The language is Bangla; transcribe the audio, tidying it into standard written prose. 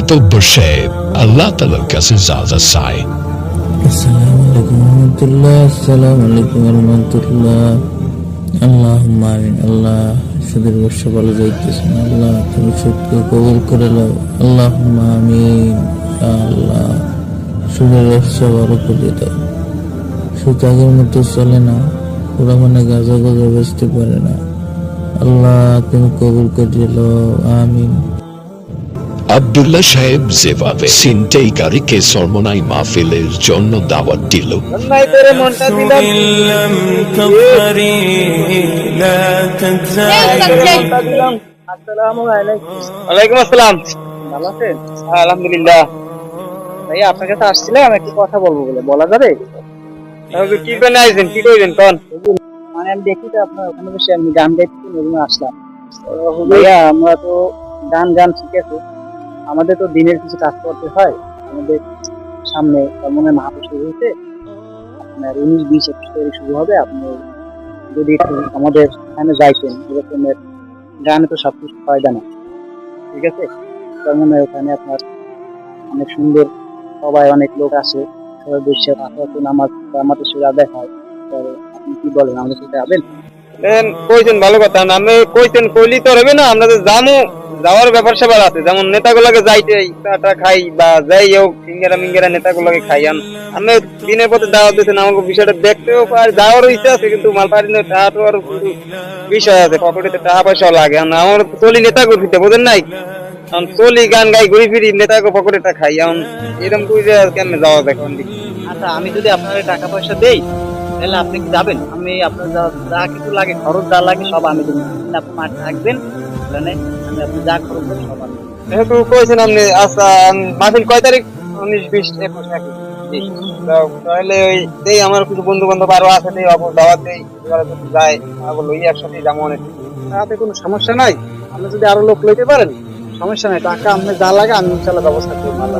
মাতব্বর সাহেব আল্লাহ তাআলার কাছে যা যা চায়। আসসালামু আলাইকুম রহমতুল্লাহ। আল্লাহুম্মা আমিন। আল্লাহ সুদের বর্ষ ভালো যাইতেছে না, আল্লাহ তুমি সুদকে কবুল করে নাও। আল্লাহুম্মা আমিন। আল্লাহ সুদের বর্ষ ভালো করে দাও। সুদ আগের মতো চলে না, ওরা মানে গাঁজা গাঁজা বেচতে পারে না। আল্লাহ তুমি কবুল করে নাও, আমিন। আব্দুল্লাহ সাহেব যেভাবে ছিনতাইকারীকে সর্বনাই মাহফিলের জন্য দাওয়াত দিল, ওয়ালাইকুম আসসালাম। ভালো আছেন? আলহামদুলিল্লাহ। ভাইয়া আপনার কাছে আসছিলাম একটু কথা বলবো বলে, বলা যাবে? কি জন্য আইছেন, কি কইবেন কোন? মানে আমি দেখি তো আপনার ওখানে বসে আমি গান গাইতেছি, ওই জন্য আসলাম। ভাইয়া আমরা তো গান গান শিখেছি, আমাদের তো দিনের কিছু কাজ করতে হয়। আমাদের সামনে মনে মাহফিল শুরু হয়েছে, আপনার 19, 20, 21 তারিখ শুরু হবে। আপনি যদি একটু আমাদের এখানে যাইতেন, এরকমের গানে তো সবকিছু ফায়দা না, ঠিক আছে? তার মানে ওখানে আপনার অনেক সুন্দর, সবাই অনেক লোক আসে, সবাই বসে পাশাপাশি আমাদের সাথে আদায় হয়। তো আপনি কি বলেন, আমাদের সাথে যাবেন? কইছেন ভালো কথা, আমি কইছেন কইলি তো হবে না, আমরা জামু যাওয়ার ব্যাপার স্যাপার আছে, যেমন নেতাগুলোকে যাইতে চাটা খাই বা যাই হোক সিঙ্গারা মিঙ্গারা নেতাগুলোকে খাই। আমি দিনের পথে দাওয়াত দিয়েছেন, আমাকে বিষয়টা দেখতেও পারি, যাওয়ারও ইচ্ছা আছে, কিন্তু মাল পারি না, টাকা তো আরো কিন্তু বিষয় আছে, পকেটে টাকা পয়সা লাগে। আমার চলি নেতাকে ফিরতে বোঝেন নাই, চলি গান গাই ঘুরি ফিরি, নেতাকে পকেটেটা খাই, এখন এরকম করে কেমনে যাওয়া যায় কোন দিকে? আচ্ছা, আমি যদি আপনার টাকা পয়সা দেই তাহলে আপনি কি যাবেন? আমি আপনার যা কিছু লাগে, খরচ যা লাগে সব আমি দেবো, আপনি মাঠে থাকবেন, আমি আপনি যা খরচ করবেন সব আমি। যেহেতু কইছেন আপনি, আচ্ছা মাহফিল কয় তারিখ? 19, 20, 21, 22। তাহলে ওই দেই, আমার কিছু বন্ধু বান্ধব আরো আছে, দেই দাওয়াত দেই, যায় লই একসাথে যাবো অনেক। তাতে কোনো সমস্যা নাই, আপনি যদি আরো লোক লইতে পারেন সমস্যা নাই, টাকা আপনি যা লাগে আমি ইনশাল্লাহ ব্যবস্থা করবো।